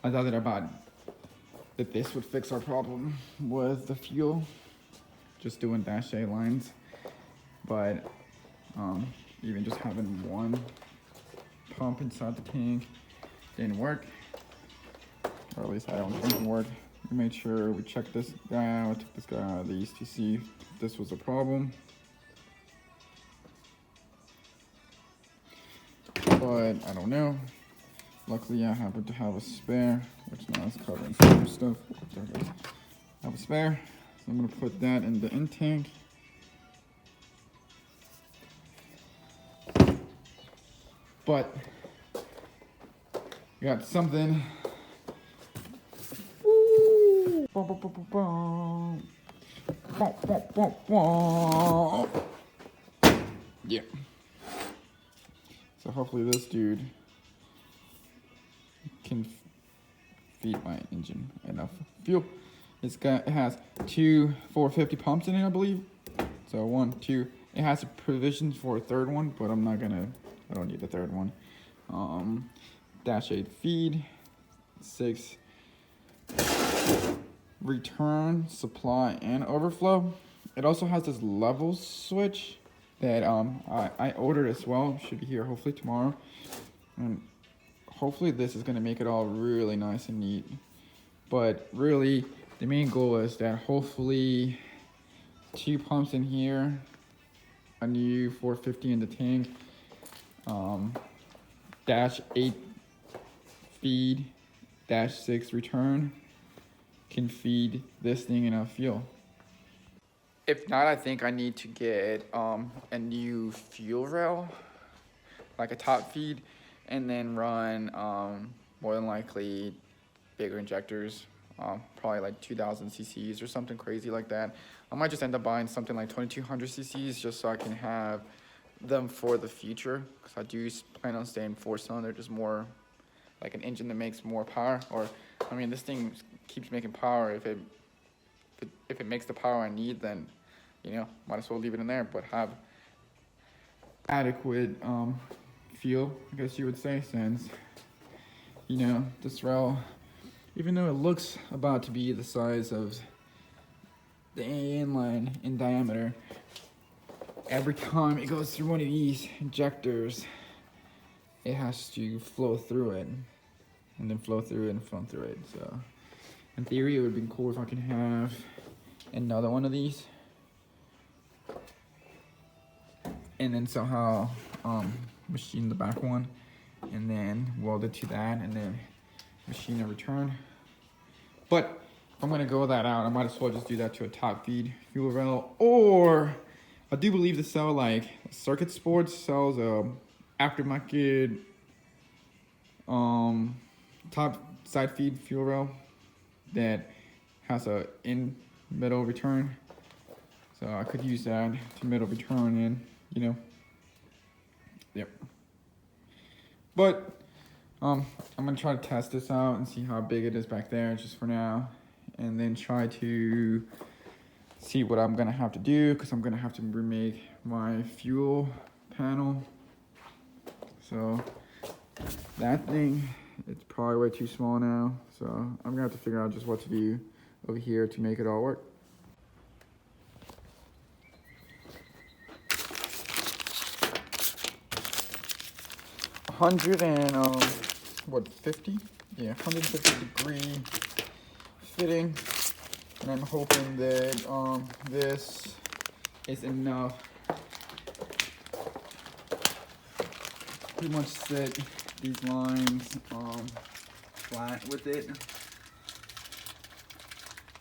I thought that this would fix our problem with the fuel, just doing dash A lines. But even just having one pump inside the tank didn't work, or at least I don't think it worked. We made sure we checked this guy out, took this guy out of these to see if this was a problem. But I don't know. Luckily, I happen to have a spare, which now is covering some stuff. I have a spare, so I'm gonna put that in the in tank. But we got something. Yeah. So hopefully this dude can feed my engine enough fuel. It has two 450 pumps in it, I believe. So 1, 2. It has a provision for a third one, but I don't need a third one. Dash 8 feed, 6 return, supply, and overflow. It also has this level switch that I ordered as well. Should be here hopefully tomorrow. And hopefully this is gonna make it all really nice and neat. But really, the main goal is that hopefully 2 pumps in here, a new 450 in the tank, dash 8 feed, dash 6 return can feed this thing enough fuel. If not, I think I need to get a new fuel rail, like a top feed, and then run more than likely bigger injectors, probably like 2000 cc's or something crazy like that. I might just end up buying something like 2200 cc's just so I can have them for the future, because I do plan on staying 4-cylinder, just more like an engine that makes more power. Or I mean, this thing keeps making power. If it makes the power I need, then might as well leave it in there, but have adequate fuel, I guess you would say, since this rail, even though it looks about to be the size of the inline in diameter, every time it goes through one of these injectors, it has to flow through it, and then flow through it and flow through it. So in theory, it would be cool if I can have another one of these, and then somehow machine the back one, and then weld it to that, and then machine a return. But if I'm gonna go that out, I might as well just do that to a top feed fuel rail. Or I do believe to sell, like Circuit Sports sells a aftermarket top side feed fuel rail that has a in middle return. So I could use that to middle return in, Yep. But I'm gonna try to test this out and see how big it is back there just for now, and then try to see what I'm gonna have to do, because I'm gonna have to remake my fuel panel. So that thing, it's probably way too small now, so I'm gonna have to figure out just what to do over here to make it all work. $150? Yeah, 150 degree fitting, and I'm hoping that this is enough. Pretty much set these lines flat with it.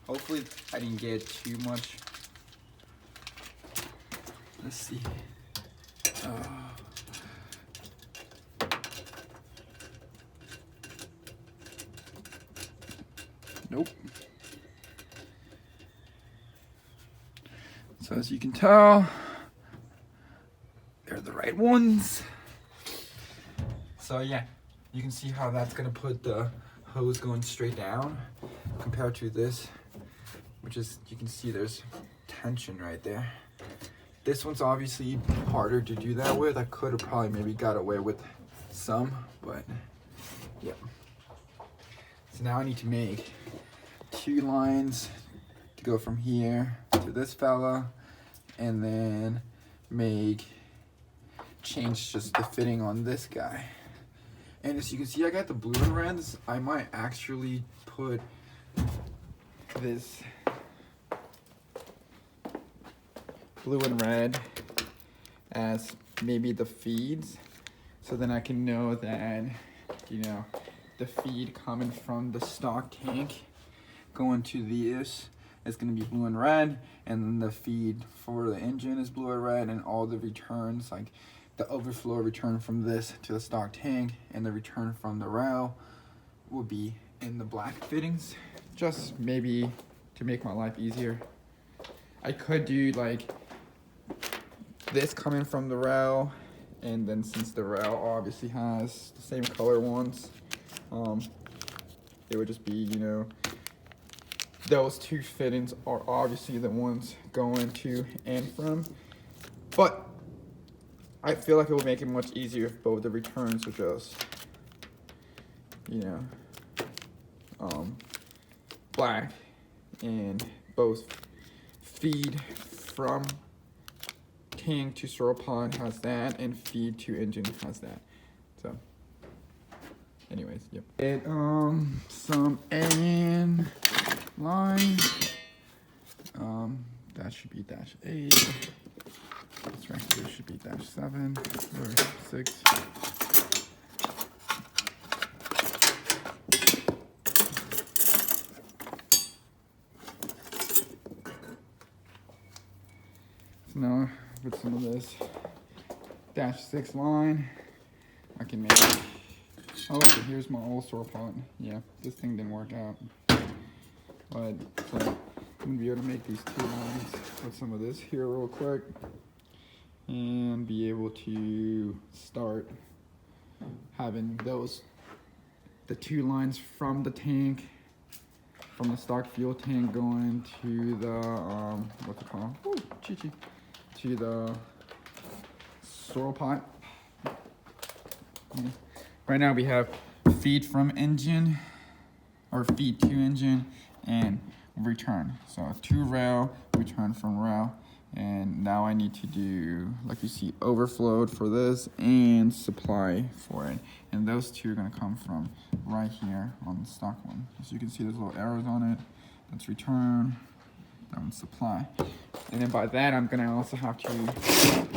Hopefully I didn't get too much. Let's see. Nope. So as you can tell, they're the right ones. So yeah, you can see how that's gonna put the hose going straight down compared to this, which is, you can see there's tension right there. This one's obviously harder to do that with. I could have probably maybe got away with some, but yeah. So now I need to make 2 lines to go from here to this fella, and then change just the fitting on this guy. And as you can see, I got the blue and reds. I might actually put this blue and red as maybe the feeds, so then I can know that, you know, the feed coming from the stock tank going to this is going to be blue and red, and then the feed for the engine is blue and red, and all the returns, like the overflow return from this to the stock tank and the return from the rail, will be in the black fittings, just maybe to make my life easier. I could do like this coming from the rail, and then since the rail obviously has the same color ones, it would just be, you know, those 2 fittings are obviously the ones going to and from. But I feel like it would make it much easier if both the returns were just, you know, black, and both feed from tank to sorrel pond has that, and feed to engine has that. So anyways, yep. It some AN line. That should be -8. This right here should be -7 or 6. So now with some of this -6 line, I can make. Oh, okay, here's my old sorrel pond. Yeah, this thing didn't work out, but so I'm gonna be able to make these 2 lines with some of this here real quick, and be able to start having the 2 lines from the tank, from the stock fuel tank, going to the what's it called? Ooh, Chi-Chi. To the sorrel pot. Yeah. Right now we have feed from engine, or feed to engine, and return. So 2 rail, return from rail. And now I need to do, like you see, overflowed for this and supply for it. And those 2 are gonna come from right here on the stock one. As you can see, there's little arrows on it. That's return, that one's supply. And then by that, I'm gonna also have to,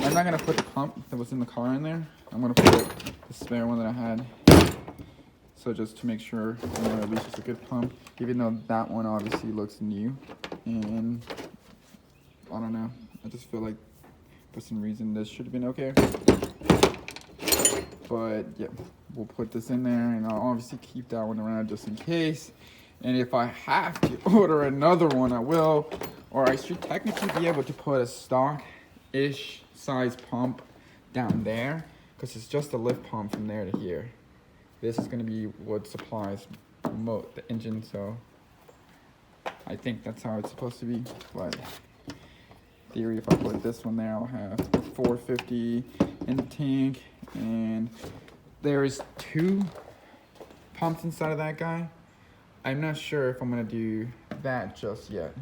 I'm not gonna put the pump that was in the car in there. I'm gonna put the spare one that I had. So just to make sure, you know, at least it's a good pump, even though that one obviously looks new. And I don't know, I just feel like for some reason this should have been okay. But yeah, we'll put this in there, and I'll obviously keep that one around just in case. And if I have to order another one, I will. Or I should technically be able to put a stock-ish size pump down there, because it's just a lift pump from there to here. This is going to be what supplies the engine, so I think that's how it's supposed to be. But in theory, if I put this one there, I'll have 450 in the tank, and there is 2 pumps inside of that guy. I'm not sure if I'm going to do that just yet.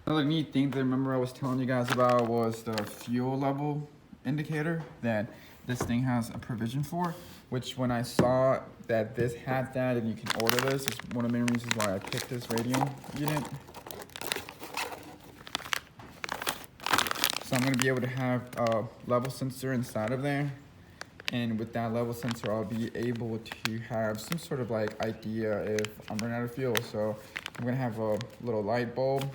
Another neat thing that I remember I was telling you guys about was the fuel level indicator that this thing has a provision for, which when I saw that this had that and you can order this, is one of the main reasons why I picked this radio unit. So I'm going to be able to have a level sensor inside of there, and with that level sensor I'll be able to have some sort of like idea if I'm running out of fuel. So I'm going to have a little light bulb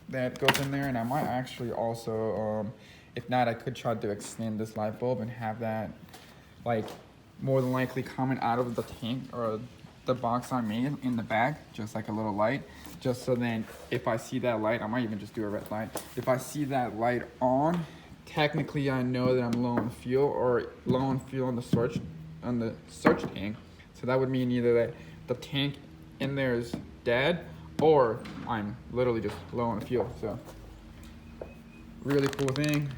that goes in there, and I might actually also, if not, I could try to extend this light bulb and have that like more than likely coming out of the tank or the box I made in the back, just like a little light, just so then if I see that light, I might even just do a red light. If I see that light on, technically I know that I'm low on fuel, or low on fuel on the search tank. So that would mean either that the tank in there is dead, or I'm literally just low on fuel. So really cool thing.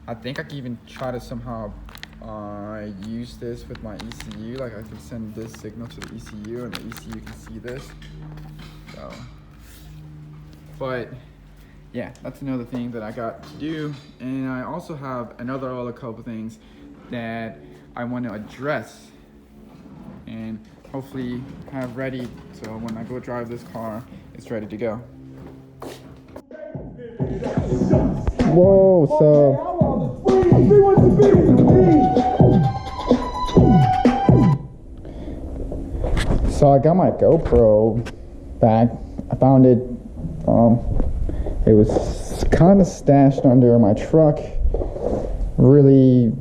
I think I can even try to somehow I use this with my ECU. Like I can send this signal to the ECU and the ECU can see this. So, but yeah, that's another thing that I got to do. And I also have another other couple things that I want to address and hopefully have ready so when I go drive this car, it's ready to go. Whoa, so I got my GoPro back. I found it. It was kind of stashed under my truck. Really,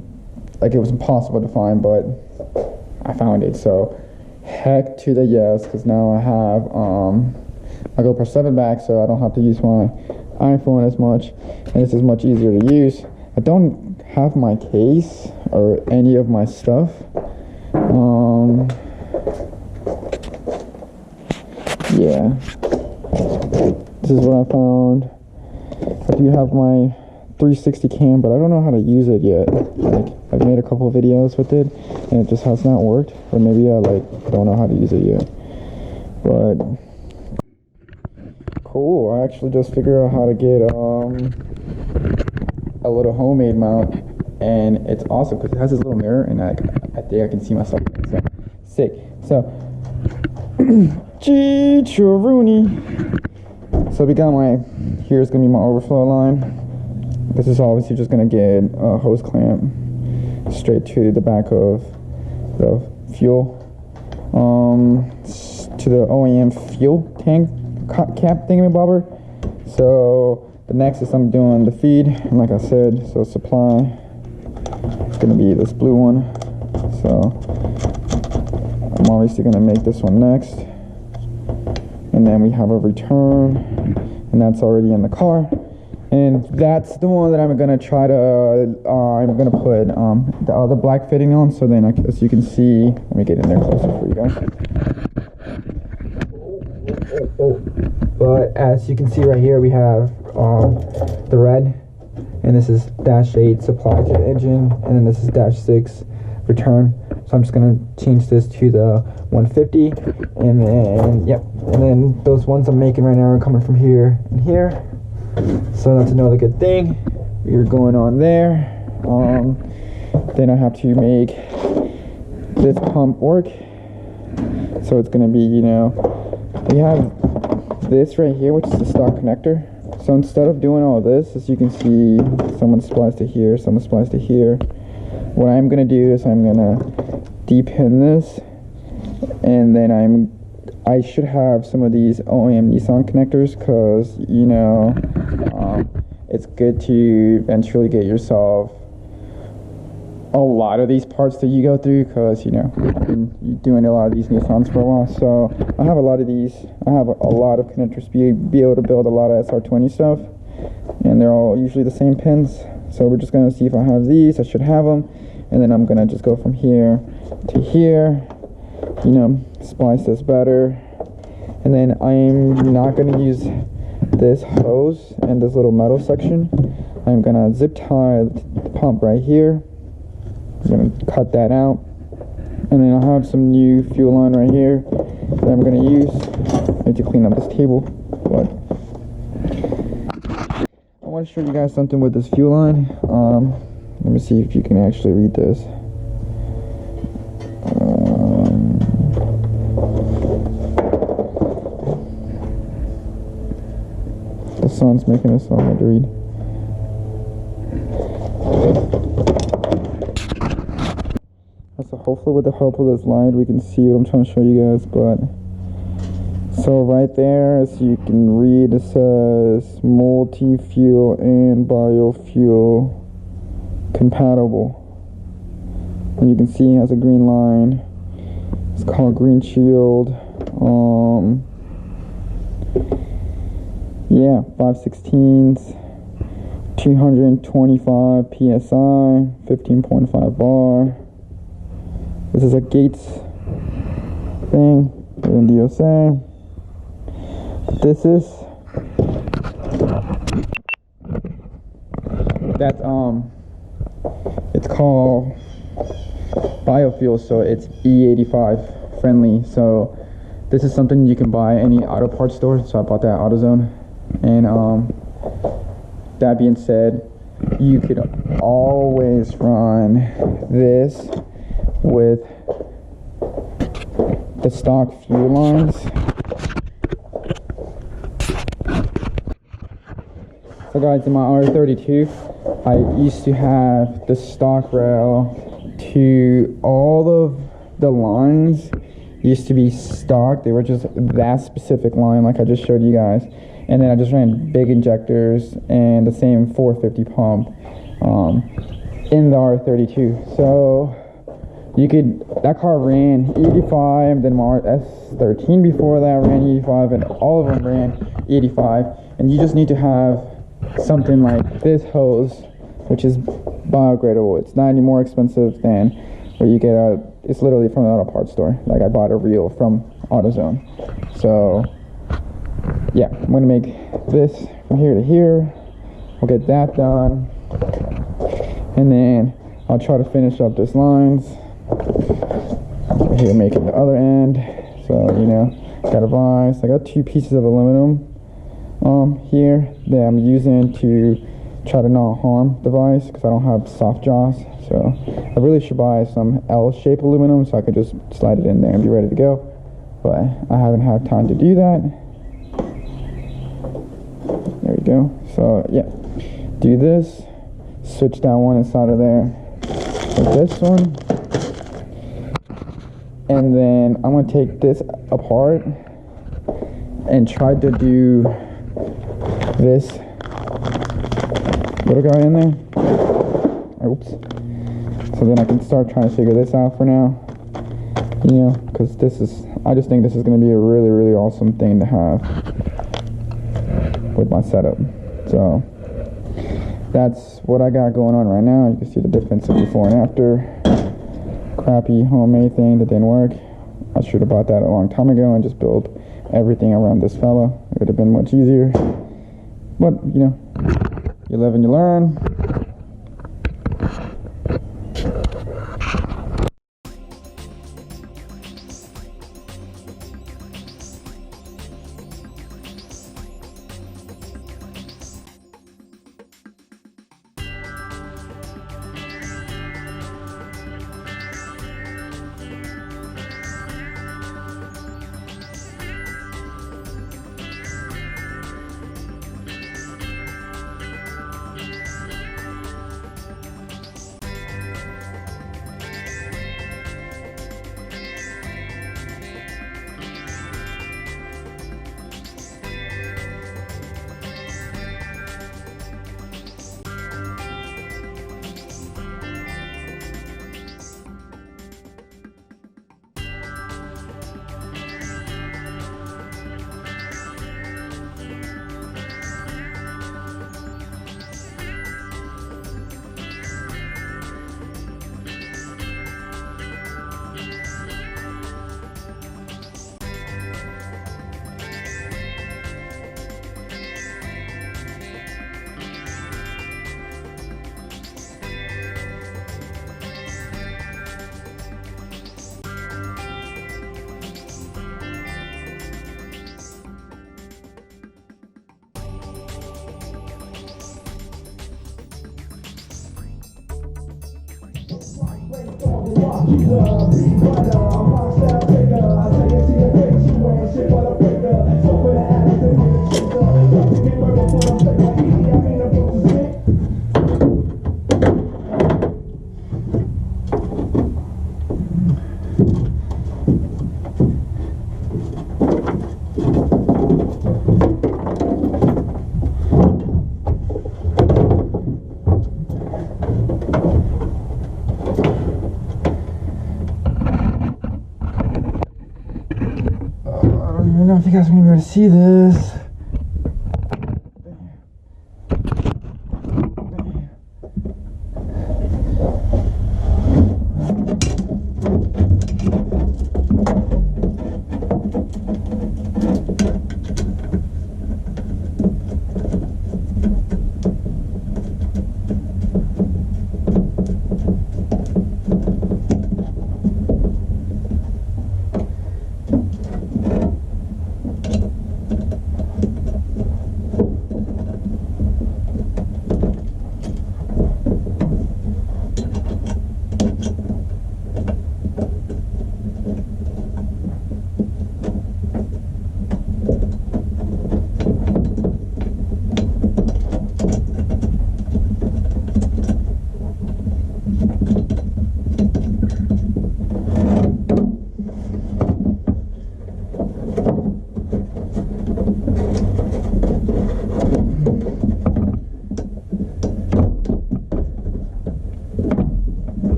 like it was impossible to find, but I found it. So heck to the yes, because now I have my GoPro 7 back, so I don't have to use my iPhone as much, and this is much easier to use. I don't have my case or any of my stuff. Yeah, this is what I found. I do have my 360 cam, but I don't know how to use it yet. Like, I've made a couple of videos with it, and it just has not worked. Or maybe I don't know how to use it yet. But cool. I actually just figured out how to get a little homemade mount, and it's awesome because it has this little mirror, and I think I can see myself. So sick. So So we got here's gonna be my overflow line. This is obviously just gonna get a hose clamp straight to the back of the fuel, to the OEM fuel tank cap thingamabobber. So the next is I'm doing the feed, and like I said, so supply is gonna be this blue one. So I'm obviously gonna make this one next, and then we have a return, and that's already in the car. And that's the one that I'm gonna try to, I'm gonna put the other black fitting on, so then as you can see, let me get in there closer for you guys. But as you can see right here, we have the red, and this is -8 supply to the engine, and then this is -6 return. So I'm just gonna change this to the 150, and then, yep, and then those ones I'm making right now are coming from here and here. So that's another good thing. We're going on there. Then I have to make this pump work. So it's gonna be, we have this right here, which is the stock connector. So instead of doing all this, as you can see, someone spliced to here, someone spliced to here. What I'm gonna do is I'm gonna depin this, and then I should have some of these OEM Nissan connectors, because it's good to eventually get yourself a lot of these parts that you go through, because you've been doing a lot of these Nissans for a while. So I have a lot of these. I have a lot of connectors to be able to build a lot of SR20 stuff, and they're all usually the same pins. So we're just gonna see if I have these. I should have them, and then I'm gonna just go from here to here, splice this better. And then I'm not gonna use this hose and this little metal section. I'm gonna zip tie the pump right here. I'm gonna cut that out, and then I'll have some new fuel line right here that I'm gonna use. I need to clean up this table, but I want to show you guys something with this fuel line. Let me see if you can actually read this. The sun's making it so hard to read. So hopefully with the help of this light we can see what I'm trying to show you guys. But so right there, as you can read, it says multi-fuel and biofuel compatible, and you can see it has a green line. It's called Green Shield. Yeah, 5/16, 225 psi, 15.5 bar. This is a Gates thing in DSA. This is it's called biofuel, so it's E85 friendly. So this is something you can buy at any auto parts store. So I bought that at AutoZone. And that being said, you could always run this with the stock fuel lines. So guys, in my R32, I used to have the stock rail to all of the lines used to be stock. They were just that specific line like I just showed you guys. And then I just ran big injectors and the same 450 pump in the R32. So you could, that car ran 85, then my S14 before that ran 85, and all of them ran 85. And you just need to have something like this hose, which is biodegradable. It's not any more expensive than where you get it's literally from the auto parts store. Like I bought a reel from AutoZone. So yeah, I'm gonna make this from here to here. We'll get that done, and then I'll try to finish up this lines. Here, make it the other end. So you know, got a vise. I got 2 pieces of aluminum here that I'm using to try to not harm the vise because I don't have soft jaws. So I really should buy some L-shaped aluminum so I could just slide it in there and be ready to go. But I haven't had time to do that. There we go. So yeah, do this, switch that one inside of there with this one, and then I'm gonna take this apart and try to do this little guy in there. Oops. So then I can start trying to figure this out for now, you know, because I just think this is going to be a really, really awesome thing to have with my setup. So that's what I got going on right now. You can see the difference of before and after. Crappy homemade thing that didn't work. I should have bought that a long time ago and just built everything around this fella. It would have been much easier. But, you know, you live and you learn. I don't think I was going to be able to see this.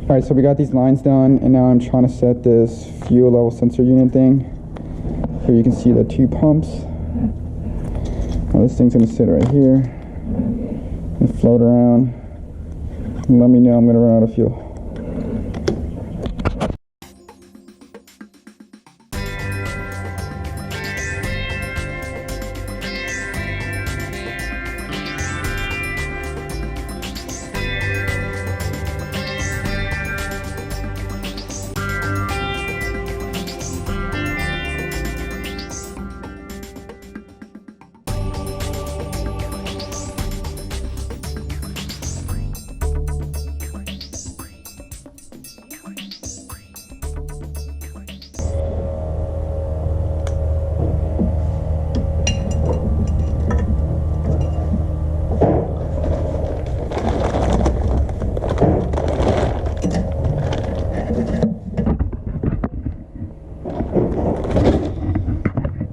All right, so we got these lines done, and now I'm trying to set this fuel level sensor unit thing. Here you can see the 2 pumps. Now this thing's gonna sit right here and float around. And let me know I'm gonna run out of fuel.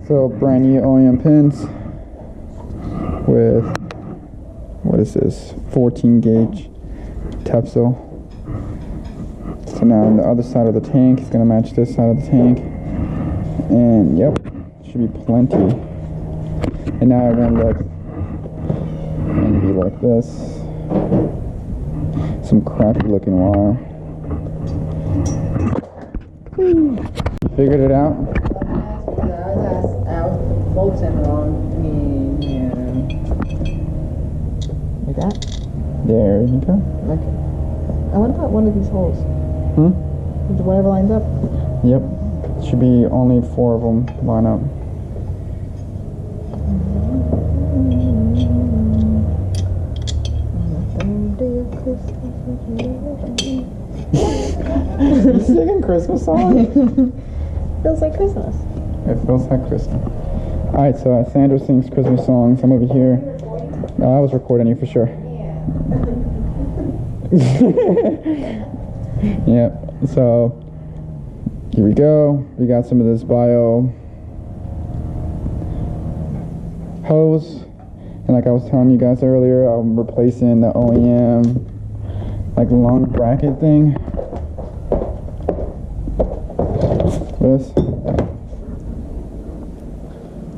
So brand new OEM pins with, what is this, 14 gauge Tepsil. So now on the other side of the tank, it's gonna match this side of the tank. And yep, should be plenty. And now it won't look, and be like this. Some crappy looking wire. Figured it out. Like that? There you go. Okay. I wonder about one of these holes. Whatever lines up. Yep. Should be only 4 of them line up. You singing Christmas song? Feels like Christmas. It feels like Christmas. Alright, so Sandra sings Christmas songs. I'm over here. I was recording you for sure. Yep. So here we go. We got some of this bio hose. And like I was telling you guys earlier, I'm replacing the OEM like long bracket thing. This.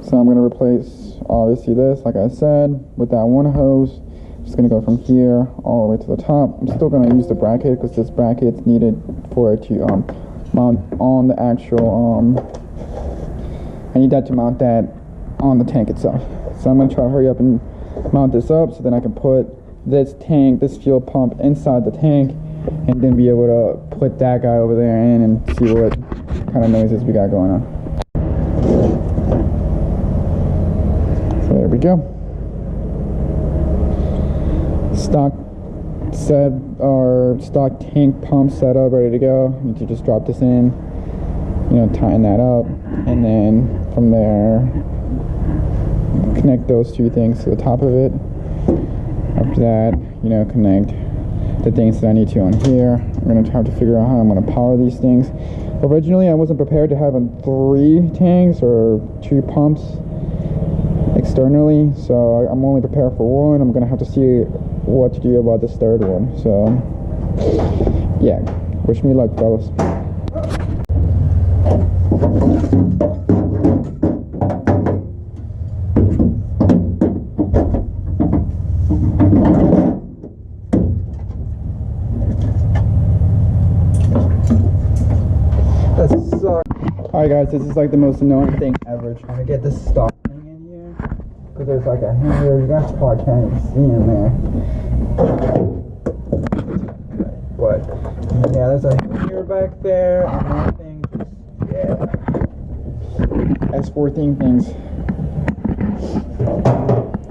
So I'm going to replace obviously this, like I said, with that one hose. Just going to go from here all the way to the top. I'm still going to use the bracket because this bracket's needed for it to mount on the actual, I need that to mount that on the tank itself. So I'm going to try to hurry up and mount this up so then I can put this tank, this fuel pump inside the tank, and then be able to put that guy over there in and see what kind of noises we got going on. So there we go. Stock set, our stock tank pump set up, ready to go. Need to just drop this in, you know, tighten that up, and then from there connect those 2 things to the top of it. After that, you know, connect the things that I need to on here. I'm gonna have to figure out how I'm gonna power these things. Originally, I wasn't prepared to have 3 tanks or 2 pumps externally, so I'm only prepared for 1. I'm gonna have to see what to do about this 3rd one. So yeah, wish me luck, fellas. That sucks. Alright guys, this is like the most annoying thing ever, trying to get this stock thing in here. Because there's like a hanger, you guys probably can't even see in there. But yeah, there's a hanger back there, and that thing just, yeah. S14 things.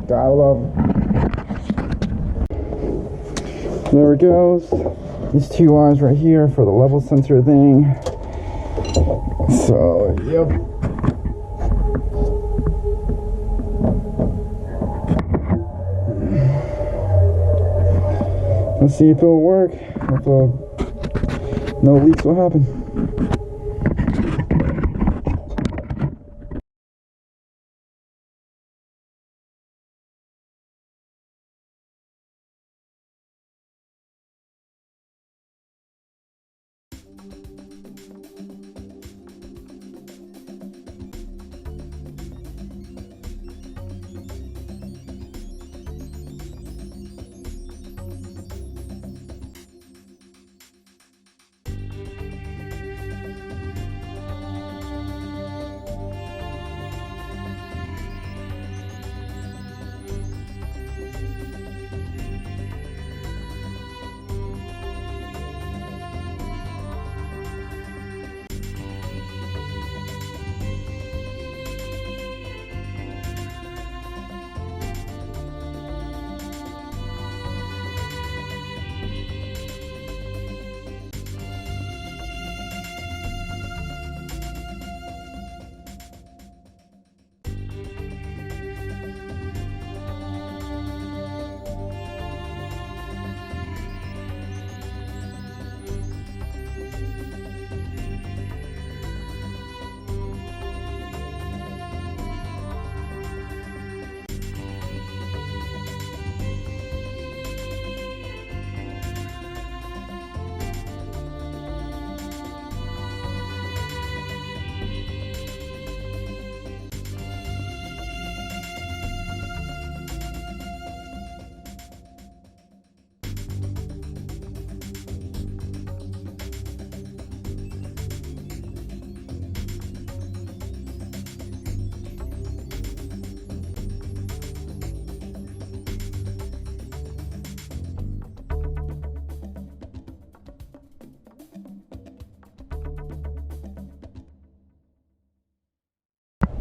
Gotta love them. There it goes. These 2 wires right here for the level sensor thing. So, yep. Let's see if it'll work. If no leaks will happen.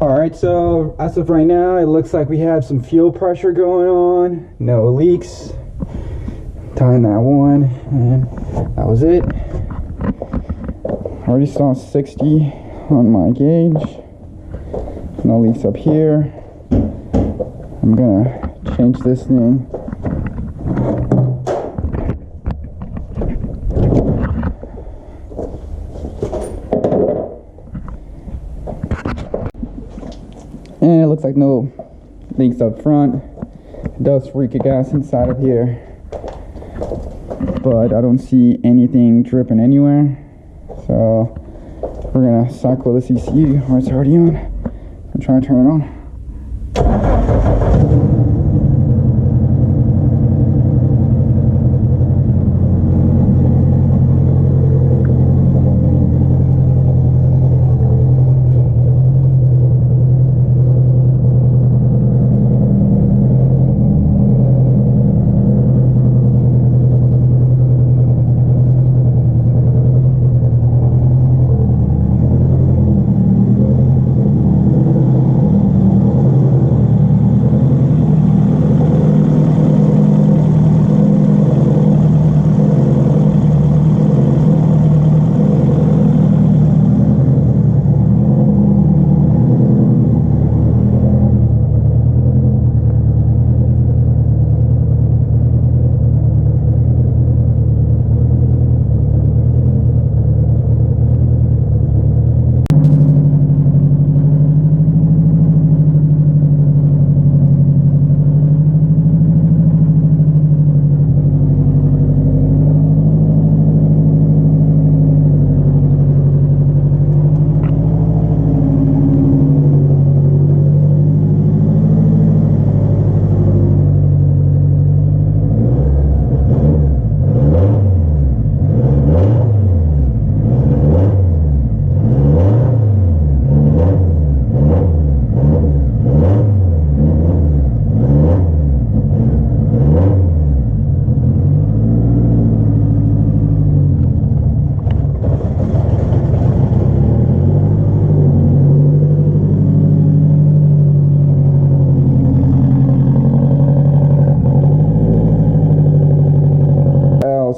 Alright, so as of right now, it looks like we have some fuel pressure going on. No leaks. Time that one, and that was it. Already saw 60 on my gauge. No leaks up here. I'm gonna change this thing. And it looks like no leaks up front. It does reek of gas inside of here, but I don't see anything dripping anywhere. So we're gonna cycle this ECU, or it's already on, and try and turn it on.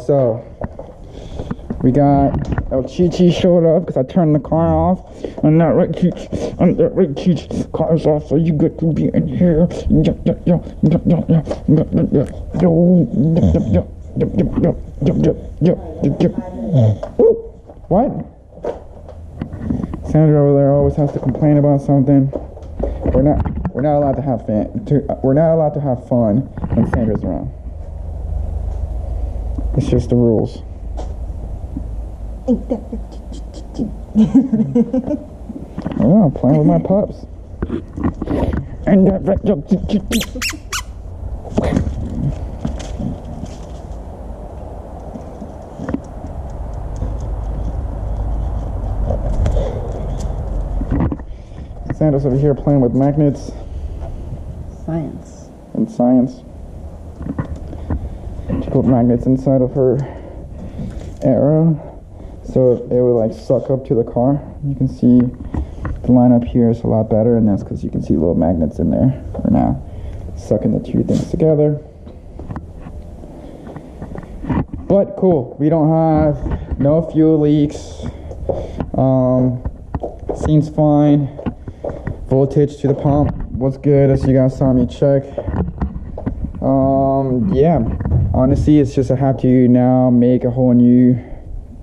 So we got El Chichi showed up because I turned the car off. I'm not right, Cheech. I'm not right, Cheech. Car's off, so you get to be in here. What? Sandra over there always has to complain about something. We're not allowed to have we're not allowed to have fun when Sandra's around. It's just the rules. Oh, I'm playing with my pups. And that Sandra's over here playing with magnets. Science. And science. She put magnets inside of her arrow, so it would like suck up to the car. You can see the line up here is a lot better, and that's because you can see little magnets in there for now, sucking the two things together. But cool, we don't have no fuel leaks. Seems fine. Voltage to the pump was good, as you guys saw me check. Yeah, honestly, it's just I have to now make a whole new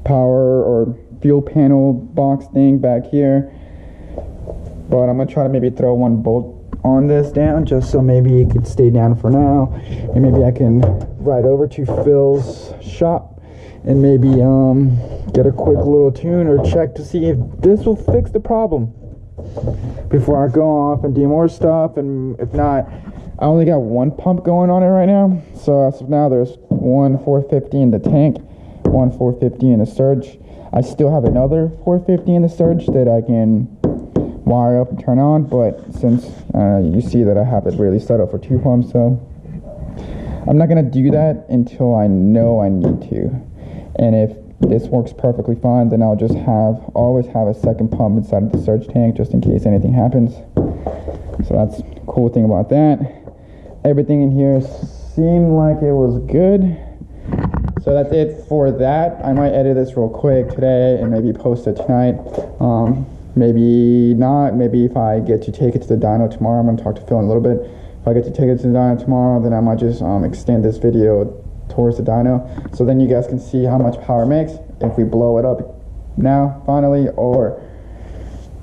power or fuel panel box thing back here. But I'm gonna try to maybe throw one bolt on this down just so maybe it could stay down for now, and maybe I can ride over to Phil's shop and maybe get a quick little tune or check to see if this will fix the problem before I go off and do more stuff. And if not, I only got one pump going on it right now, so as of now there's one 450 in the tank, one 450 in the surge. I still have another 450 in the surge that I can wire up and turn on, but since you see that I have it really set up for two pumps, so I'm not gonna do that until I know I need to. And if this works perfectly fine, then I'll just always have a second pump inside of the surge tank just in case anything happens. So that's the cool thing about that. Everything in here seemed like it was good. So that's it for that. I might edit this real quick today and maybe post it tonight. Maybe not. Maybe if I get to take it to the dyno tomorrow, I'm going to talk to Phil in a little bit. If I get to take it to the dyno tomorrow, then I might just extend this video towards the dyno, so then you guys can see how much power it makes if we blow it up now, finally, or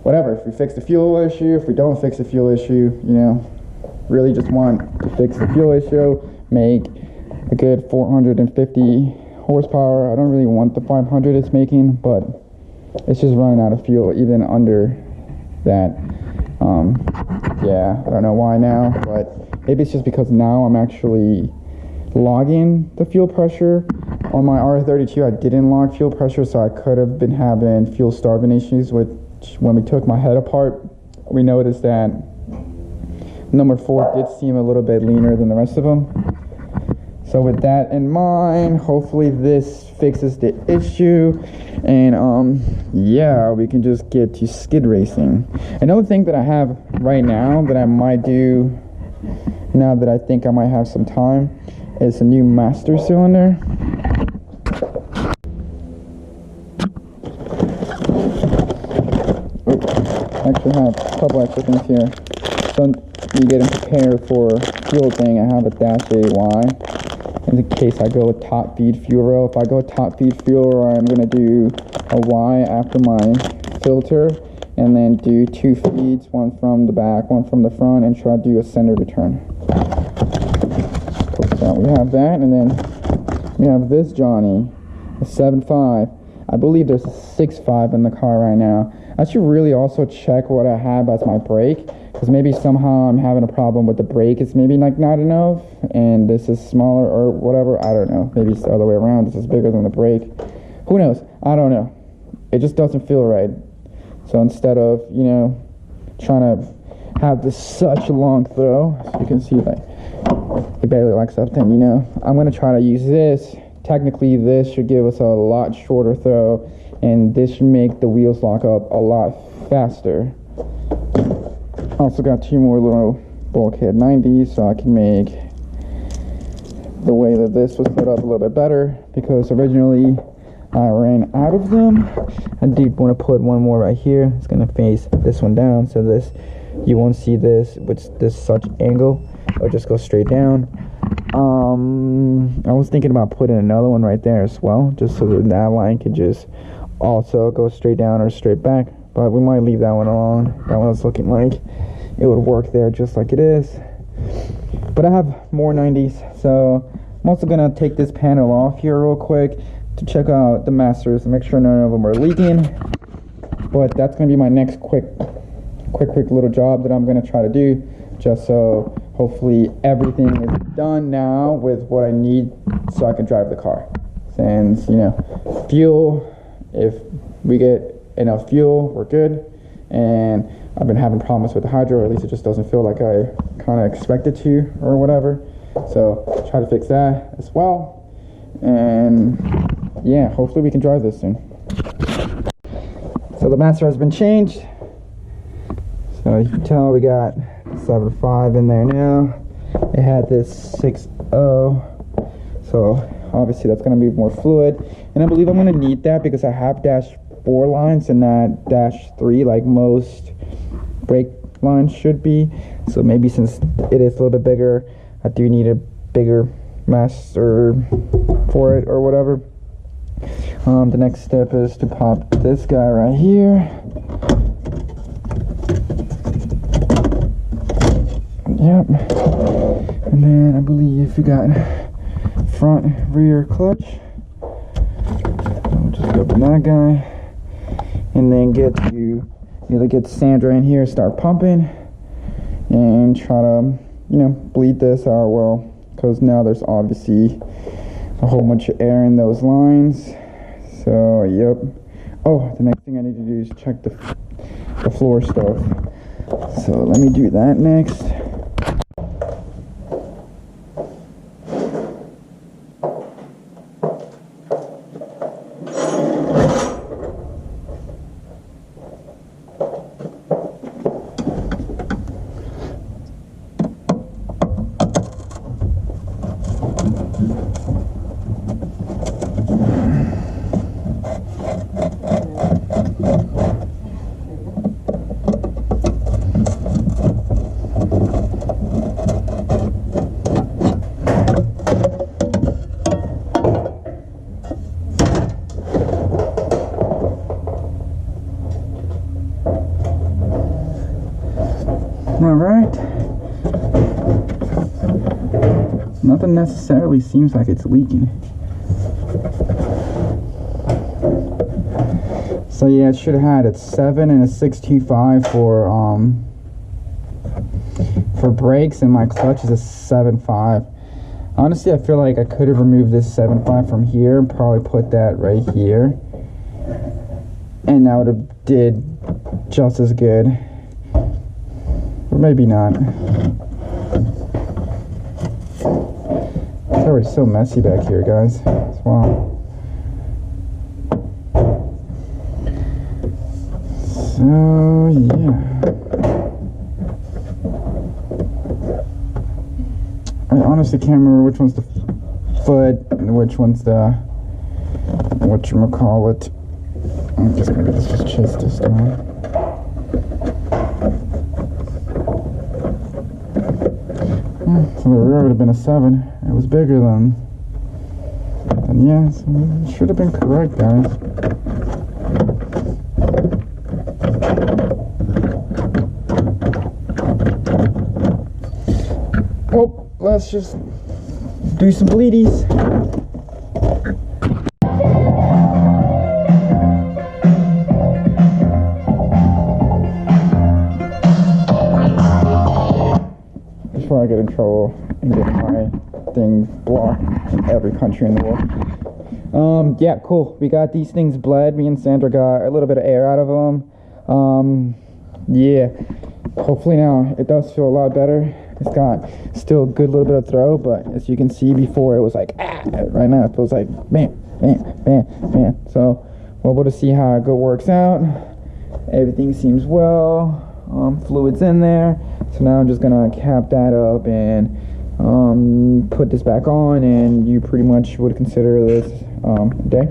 whatever. If we fix the fuel issue, if we don't fix the fuel issue, you know, really just want to fix the fuel issue, make a good 450 horsepower. I don't really want the 500 it's making, but it's just running out of fuel even under that. Yeah, I don't know why now, but maybe it's just because now I'm actually logging the fuel pressure. On my R32 I didn't log fuel pressure, so I could have been having fuel starving issues. With when we took my head apart, we noticed that number 4 did seem a little bit leaner than the rest of them. So with that in mind, hopefully this fixes the issue, and yeah, we can just get to skid racing. Another thing that I have right now that I might do now that I think I might have some time is a new master cylinder. Oh, I actually have a couple extra things here. So you getting prepared for fuel thing, I have a dash AY in case I go with top feed fuel row. If I go with top feed fuel row, I'm gonna do a Y after my filter, and then do 2 feeds, one from the back, one from the front, and try to do a center return. So we have that, and then we have this Johnny, a 7.5. I believe there's a 6.5 in the car right now. I should really also check what I have as my brake, because maybe somehow I'm having a problem with the brake. It's maybe like not enough, and this is smaller or whatever. I don't know. Maybe it's the other way around. This is bigger than the brake. Who knows? I don't know. It just doesn't feel right. So instead of, you know, trying to have this such a long throw, so you can see like it barely likes something, you know, I'm going to try to use this. Technically this should give us a lot shorter throw, and this should make the wheels lock up a lot faster. Also got 2 more little bulkhead 90s, so I can make the way that this was set up a little bit better, because originally I ran out of them. I did want to put one more right here. It's going to face this one down, so this, you won't see this with this such angle, or just go straight down. I was thinking about putting another one right there as well, just so that that line could just also go straight down or straight back, but we might leave that one alone. That one was looking like it would work there just like it is. But I have more 90s, so I'm also gonna take this panel off here real quick, to check out the masters to make sure none of them are leaking. But that's gonna be my next quick little job that I'm gonna try to do, just so hopefully everything is done now with what I need so I can drive the car. And you know, fuel, if we get enough fuel, we're good. And I've been having problems with the hydro, or at least it just doesn't feel like I kind of expect it to or whatever. So try to fix that as well. And yeah, hopefully we can drive this soon. So the master has been changed. So you can tell we got 7.5 in there now. It had this 6.0. So obviously that's going to be more fluid. And I believe I'm going to need that because I have dash 4 lines and not dash 3 like most brake lines should be. So maybe since it is a little bit bigger, I do need a bigger master for it or whatever. The next step is to pop this guy right here. Yep. And then I believe we got front rear clutch. I'll just open that guy. And then get Sandra in here, start pumping, and try to, you know, bleed this out well, because now there's obviously a whole bunch of air in those lines. So yep. Oh, the next thing I need to do is check the floor stuff. So let me do that next. Alright. Nothing necessarily seems like it's leaking. So yeah, it should have had a 7 and a 625 for brakes, and my clutch is a 7.5. Honestly, I feel like I could have removed this 7.5 from here and probably put that right here, and that would have did just as good. Or maybe not. It's already so messy back here, guys. Wow. So yeah, I honestly can't remember which one's the foot and which one's the whatchamacallit. I'm just gonna just chase this down. So the rear would have been a 7. It was bigger than yeah, so it should have been correct, guys. Well, let's just do some bleedies. Before I get in trouble and get my thing blocked in every country in the world. Yeah, cool. We got these things bled. Me and Sandra got a little bit of air out of them. Yeah. Hopefully now it does feel a lot better. It's got still a good little bit of throw, but as you can see before it was like, ah, right now it feels like bam, bam, bam, bam. So we're able to see how it works out. Everything seems well. Fluid's in there. So now I'm just gonna cap that up and put this back on, and you pretty much would consider this a day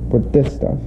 with this stuff.